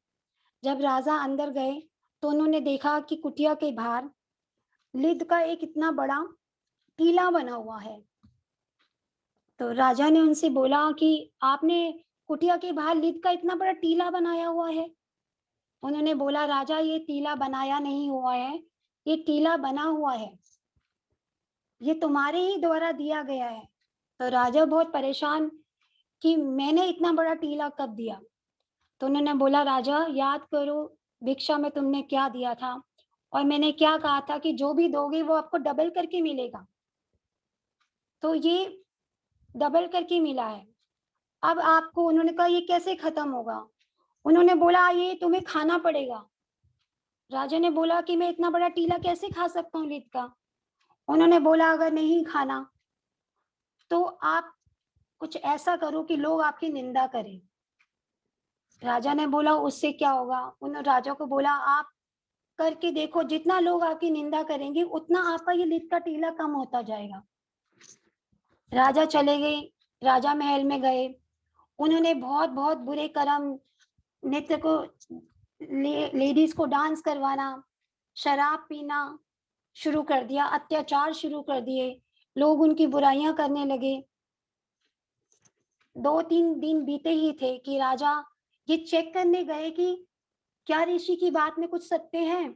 जब राजा अंदर गए तो उन्होंने देखा कि कुटिया के बाहर लिद का एक इतना बड़ा टीला बना हुआ है। तो राजा ने उनसे बोला कि आपने कुटिया के बाहर लिद का इतना बड़ा टीला बनाया हुआ है। उन्होंने बोला, राजा ये टीला बनाया नहीं हुआ है, ये टीला बना हुआ है, ये तुम्हारे ही द्वारा दिया गया है। तो राजा बहुत परेशान कि मैंने इतना बड़ा टीला कब दिया। तो उन्होंने बोला, राजा याद करो भिक्षा में तुमने क्या दिया था, और मैंने क्या कहा था कि जो भी दोगे वो आपको डबल करके मिलेगा। तो ये डबल करके मिला है। अब आपको, उन्होंने कहा, ये कैसे खत्म होगा। उन्होंने बोला, ये तुम्हें खाना पड़ेगा। राजा ने बोला कि मैं इतना बड़ा टीला कैसे खा सकता हूँ लीद का। उन्होंने बोला, अगर नहीं खाना तो आप कुछ ऐसा करो कि लोग आपकी निंदा करें। राजा ने बोला, उससे क्या होगा। उन्होंने राजा को बोला, आप करके देखो, जितना लोग आपकी निंदा करेंगे उतना आपका ये लीद का टीला कम होता जाएगा। राजा चले गए, राजा महल में गए। उन्होंने बहुत बहुत बुरे कर्म, नृत्य को, लेडीज को डांस करवाना, शराब पीना शुरू कर दिया, अत्याचार शुरू कर दिए, लोग उनकी बुराइयां करने लगे। 2-3 दिन बीते ही थे कि राजा ये चेक करने गए कि क्या ऋषि की बात में कुछ सत्य है,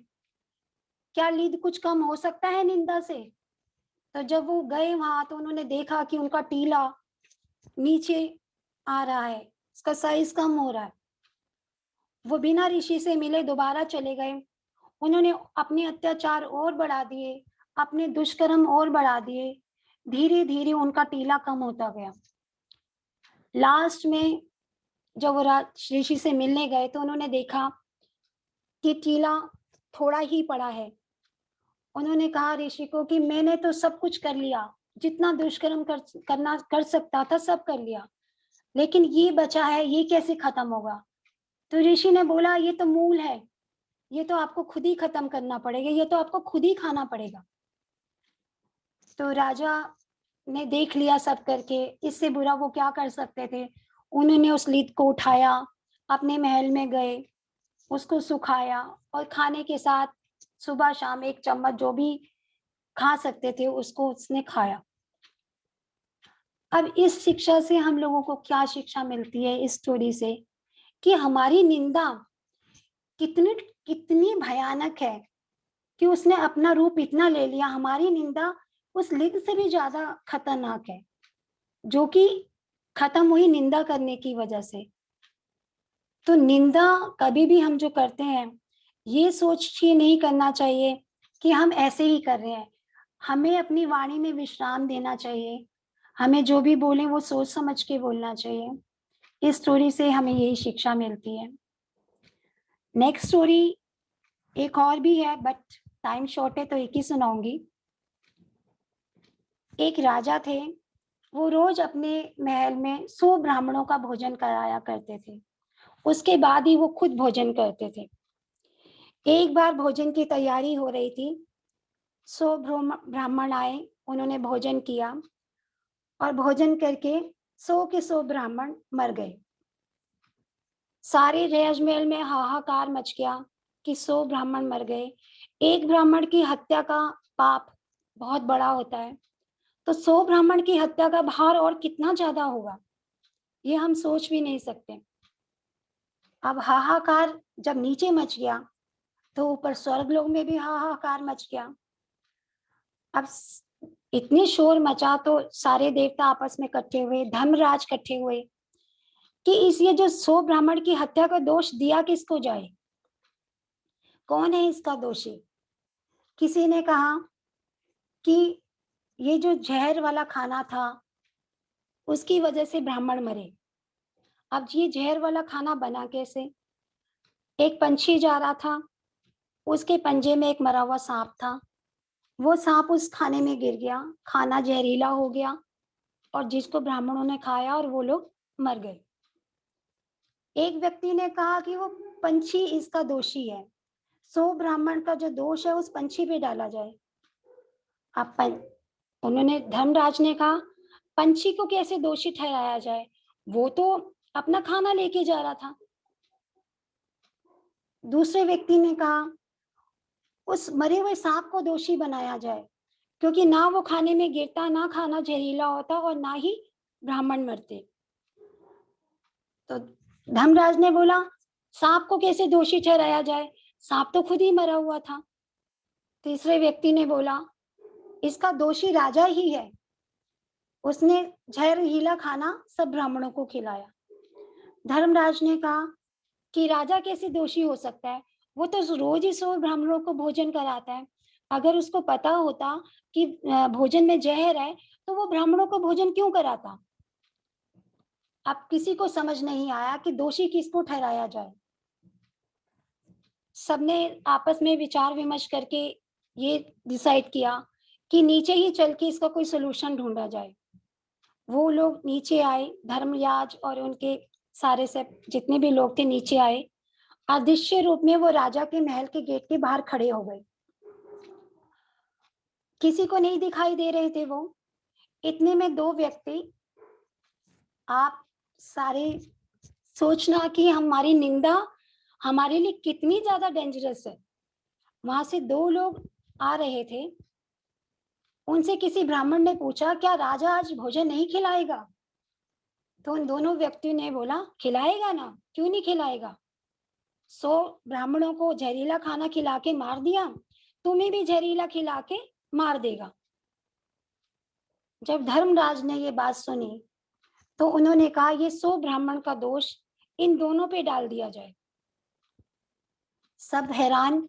क्या लीद कुछ कम हो सकता है निंदा से। तो जब वो गए वहां तो उन्होंने देखा कि उनका टीला नीचे आ रहा है, उसका साइज कम हो रहा है। वो बिना ऋषि से मिले दोबारा चले गए। उन्होंने अपने अत्याचार और बढ़ा दिए, अपने दुष्कर्म और बढ़ा दिए। धीरे धीरे उनका टीला कम होता गया। लास्ट में जब वो ऋषि से मिलने गए तो उन्होंने देखा कि टीला थोड़ा ही पड़ा है। उन्होंने कहा ऋषि को कि मैंने तो सब कुछ कर लिया, जितना दुष्कर्म करना कर सकता था सब कर लिया, लेकिन ये बचा है, ये कैसे खत्म होगा। तो ऋषि ने बोला, ये तो मूल है, ये तो आपको खुद ही खत्म करना पड़ेगा, ये तो आपको खुद ही खाना पड़ेगा। तो राजा ने देख लिया सब करके, इससे बुरा वो क्या कर सकते थे। उन्होंने उस लीद को उठाया, अपने महल में गए, उसको सुखाया और खाने के साथ सुबह शाम एक चम्मच जो भी खा सकते थे उसको उसने खाया। अब इस शिक्षा से हम लोगों को क्या शिक्षा मिलती है इस स्टोरी से, कि हमारी निंदा कितनी कितनी भयानक है, कि उसने अपना रूप इतना ले लिया। हमारी निंदा उस लिंग से भी ज्यादा खतरनाक है, जो कि खत्म हुई निंदा करने की वजह से। तो निंदा कभी भी हम जो करते हैं, ये सोच के नहीं करना चाहिए कि हम ऐसे ही कर रहे हैं। हमें अपनी वाणी में विश्राम देना चाहिए। हमें जो भी बोलें वो सोच समझ के बोलना चाहिए। इस स्टोरी से हमें यही शिक्षा मिलती है। नेक्स्ट स्टोरी एक और भी है, बट टाइम शॉर्ट है तो एक ही सुनाऊंगी। एक राजा थे, वो रोज अपने महल में 100 ब्राह्मणों का भोजन कराया करते थे। उसके बाद ही वो खुद भोजन करते थे। एक बार भोजन की तैयारी हो रही थी, 100 ब्राह्मण आए, उन्होंने भोजन किया और भोजन करके 100 के 100 ब्राह्मण मर गए। सारे राजमहल में हाहाकार मच गया कि 100 ब्राह्मण मर गए। एक ब्राह्मण की हत्या का पाप बहुत बड़ा होता है, तो 100 ब्राह्मण की हत्या का भार और कितना ज्यादा होगा, ये हम सोच भी नहीं सकते। अब हाहाकार जब नीचे मच गया तो ऊपर स्वर्गलोक में भी हाहाकार मच गया। अब इतनी शोर मचा तो सारे देवता आपस में इकट्ठे हुए, धर्मराज इकट्ठे हुए कि इस ये जो 100 ब्राह्मण की हत्या का दोष दिया किसको जाए, कौन है इसका दोषी। किसी ने कहा कि ये जो जहर वाला खाना था उसकी वजह से ब्राह्मण मरे। अब ये जहर वाला खाना बना कैसे। एक पंछी जा रहा था, उसके पंजे में एक मरा हुआ सांप था। वो सांप उस खाने में गिर गया, खाना जहरीला हो गया और जिसको ब्राह्मणों ने खाया और वो लोग मर गए। एक व्यक्ति ने कहा कि वो पंछी इसका दोषी है, 100 ब्राह्मण का जो दोष है उस पंछी पे डाला जाए। अब उन्होंने, धर्मराज ने कहा पंछी को कैसे दोषी ठहराया जाए, वो तो अपना खाना लेके जा रहा था। दूसरे व्यक्ति ने कहा उस मरे हुए सांप को दोषी बनाया जाए, क्योंकि ना वो खाने में गिरता, ना खाना जहरीला होता और ना ही ब्राह्मण मरते। तो धर्मराज ने बोला सांप को कैसे दोषी ठहराया जाए, सांप तो खुद ही मरा हुआ था। तीसरे व्यक्ति ने बोला इसका दोषी राजा ही है, उसने जहरीला खाना सब ब्राह्मणों को खिलाया। धर्मराज ने कहा कि राजा कैसे दोषी हो सकता है, वो तो रोज ही 100 ब्राह्मणों को भोजन कराता है। अगर उसको पता होता कि भोजन में जहर है तो वो ब्राह्मणों को भोजन क्यों कराता। अब किसी को समझ नहीं आया कि दोषी किसको ठहराया जाए। सबने आपस में विचार विमर्श करके ये डिसाइड किया कि नीचे ही चल के इसका कोई सोल्यूशन ढूंढा जाए। वो लोग नीचे आए, धर्मराज और उनके सारे से जितने भी लोग थे नीचे आए। अदृश्य रूप में वो राजा के महल के गेट के बाहर खड़े हो गए। किसी को नहीं दिखाई दे रहे थे वो। इतने में दो व्यक्ति, आप सारे सोचना कि हमारी निंदा हमारे लिए कितनी ज्यादा डेंजरस है। वहां से दो लोग आ रहे थे, उनसे किसी ब्राह्मण ने पूछा क्या राजा आज भोजन नहीं खिलाएगा। तो उन दोनों व्यक्तियों ने बोला खिलाएगा ना, क्यों नहीं खिलाएगा। 100 ब्राह्मणों को जहरीला खाना खिला के मार दिया, तुम्हें भी जहरीला खिला के मार देगा। जब धर्मराज ने ये बात सुनी तो उन्होंने कहा ये 100 ब्राह्मण का दोष इन दोनों पे डाल दिया जाए। सब हैरान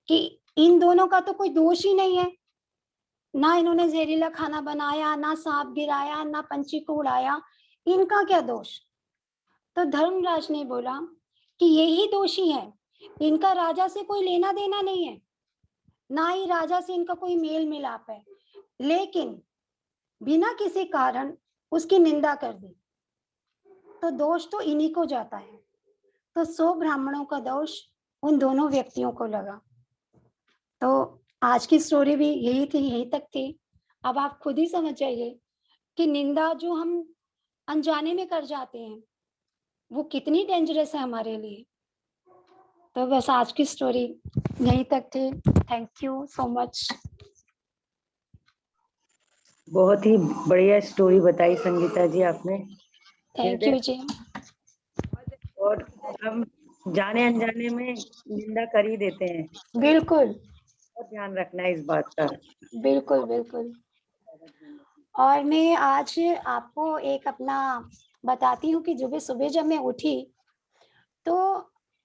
कि इन दोनों का तो कोई दोष ही नहीं है, ना इन्होंने जहरीला खाना बनाया, ना सांप गिराया, ना पंछी को उड़ाया, इनका क्या दोष। तो धर्मराज ने बोला कि यही दोषी है, इनका राजा से कोई लेना देना नहीं है, ना ही राजा से इनका कोई मेल मिलाप है, लेकिन बिना किसी कारण उसकी निंदा कर दी तो दोष तो इन्हीं को जाता है। तो 100 ब्राह्मणों का दोष उन दोनों व्यक्तियों को लगा। तो आज की स्टोरी भी यही थी, यही तक थी। अब आप खुद ही समझ जाइए कि निंदा जो हम अनजाने में कर जाते हैं वो कितनी डेंजरस है हमारे लिए। तो बस आज की स्टोरी यहीं तक थी। Thank you so much. बहुत ही बढ़िया स्टोरी बताई संगीता जी आपने। थैंक यू जी। और हम जाने अनजाने में निंदा कर ही देते हैं, बिल्कुल बहुत ध्यान रखना है इस बात का। बिल्कुल बिल्कुल। और मैं आज आपको एक अपना बताती हूँ कि सुबह सुबह जब मैं उठी तो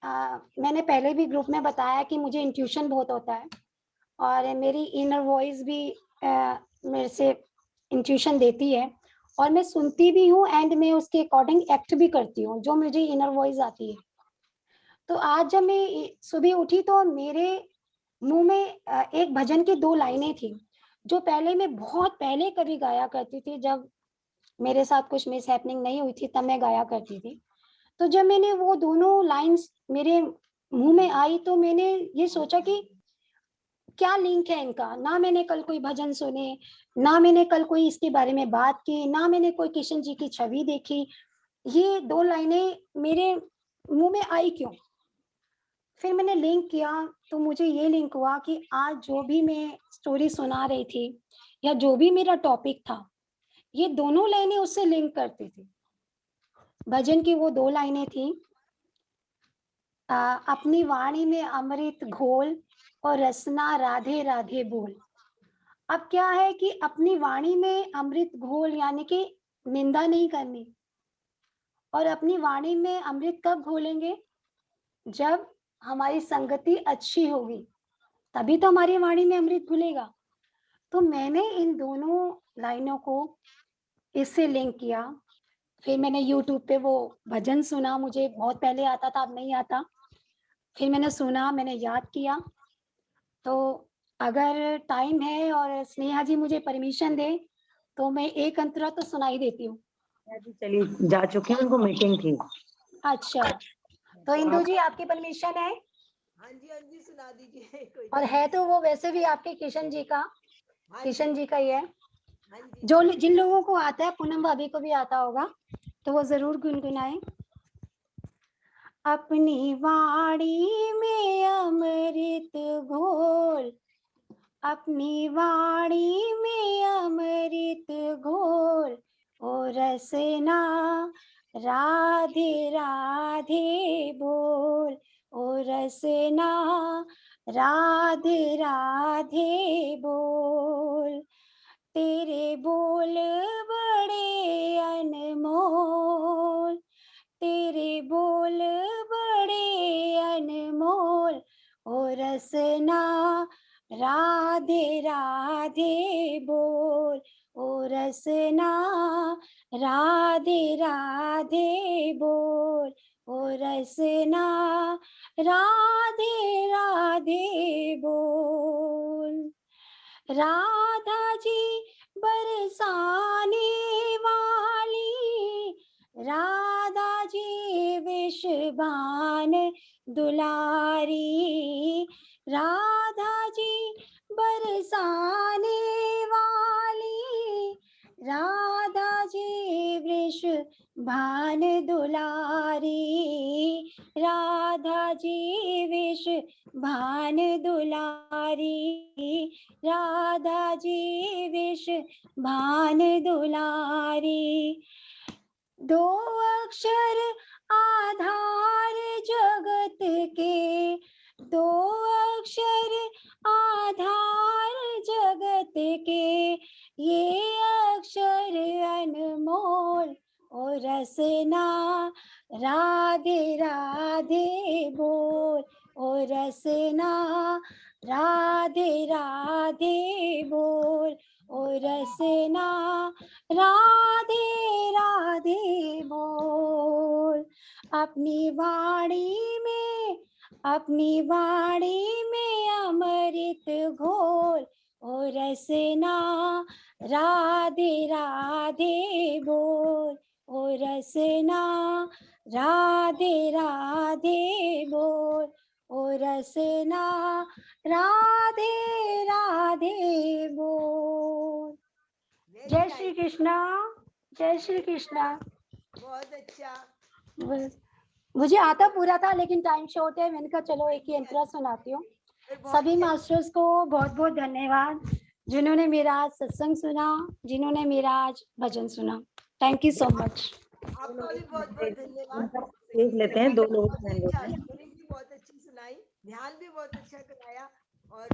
मैंने पहले भी ग्रुप में बताया कि मुझे इंट्यूशन बहुत होता है और मेरी इनर वॉइस भी मेरे से इंट्यूशन देती है और मैं सुनती भी हूँ एंड मैं उसके अकॉर्डिंग एक्ट भी करती हूँ जो मुझे इनर वॉइस आती है। तो आज जब मैं सुबह उठी तो मेरे मुंह में एक भजन की 2 लाइनें थी जो पहले मैं बहुत पहले कभी गाया करती थी, जब मेरे साथ कुछ मिसहैपनिंग नहीं हुई थी तब मैं गाया करती थी। तो जब मैंने वो दोनों लाइन्स मेरे मुंह में आई तो मैंने ये सोचा कि क्या लिंक है इनका। ना मैंने कल कोई भजन सुने, ना मैंने कल कोई इसके बारे में बात की, ना मैंने कोई किशन जी की छवि देखी। ये 2 लाइनें मेरे मुंह में आई क्यों? फिर मैंने लिंक किया तो मुझे ये लिंक हुआ कि आज जो भी मैं स्टोरी सुना रही थी या जो भी मेरा टॉपिक था, ये दोनों लाइनें उससे लिंक करती थी। भजन की वो 2 लाइनें थी, अपनी वाणी में अमृत घोल और रसना राधे राधे बोल। अब क्या है कि अपनी वाणी में अमृत घोल यानी कि निंदा नहीं करनी, और अपनी वाणी में अमृत कब घोलेंगे? जब हमारी संगति अच्छी होगी, तभी तो हमारी वाणी में अमृत घुलेगा। तो मैंने इन दोनों लाइनों को इससे लिंक किया। फिर मैंने यूट्यूब पे वो भजन सुना, मुझे बहुत पहले आता था, अब नहीं आता। फिर मैंने सुना, मैंने याद किया। तो अगर टाइम है और स्नेहा जी मुझे परमिशन दे तो मैं एक अंतरा तो सुना ही देती हूँ। जी चली जा चुके हैं, उनको मीटिंग थी। अच्छा, तो इंदु जी आपकी परमिशन है? हाँ जी सुना दीजिए। कोई और है तो वो वैसे भी आपके किशन जी का, हाँ किशन जी का ही है। हाँ जी जो जिन लोगों को आता है, पूनम भाभी को भी आता होगा, तो वो जरूर गुनगुनाएं। अपनी वाणी में अमृत घोल, अपनी वाणी में अमृत घोल, ओ रसना राधे राधे बोल, ओ रसना राधे राधे बोल। तेरे बोल बड़े अनमोल, तेरे बोल बड़े अनमोल, ओ रसना राधे राधे बोल, ओ रसना राधे राधे बोल, ओ रसना राधे राधे बोल। राधा जी बरसाने वाली, राधा जी विषबान दुलारी, राधा जी बरसाने वाली, राधा जी वृषभान दुलारी, राधा जी विषभान दुलारी, राधा जी विषभान दुलारी। 2 अक्षर आधार जगत के, 2 अक्षर आधार जगत के, ये अक्षर अनमोल, ओ रसना राधे राधे बोल, ओ रसना राधे राधे बोल, ओ रसना राधे राधे बोल। अपनी वाणी में, अपनी वाणी में अमृत घोल, ओ रसना राधे राधे बोल, ओ रसना राधे राधे बोल, ओ रसना राधे राधे बोल। जय श्री कृष्णा, जय श्री कृष्णा। बहुत अच्छा। मुझे आता पूरा था लेकिन टाइम शॉर्ट है, मैंने कहा चलो एक ही अंतरा सुनाती हूँ। सभी मास्टर्स को बहुत बहुत धन्यवाद जिन्होंने मेरा आज सत्संग सुना, जिन्होंने मेरा आज भजन सुना। Thank you so much. आपका भी बहुत बहुत धन्यवाद। देख लेते हैं, 2 लोग अच्छा, स्टोरी भी बहुत अच्छी सुनाई, ध्यान भी बहुत अच्छा कराया और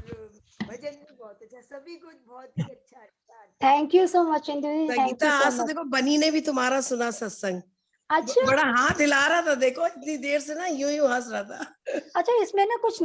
भजन भी बहुत अच्छा, सभी कुछ बहुत ही अच्छा। Thank you so much Indu ji, thank Sangeeta, you so आज तो मच। देखो बनी ने भी तुम्हारा सुना सत्संग, अच्छा बड़ा हाथ हिला रहा था, देखो इतनी देर से ना यूं यूं हंस रहा था। अच्छा, इसमें ना कुछ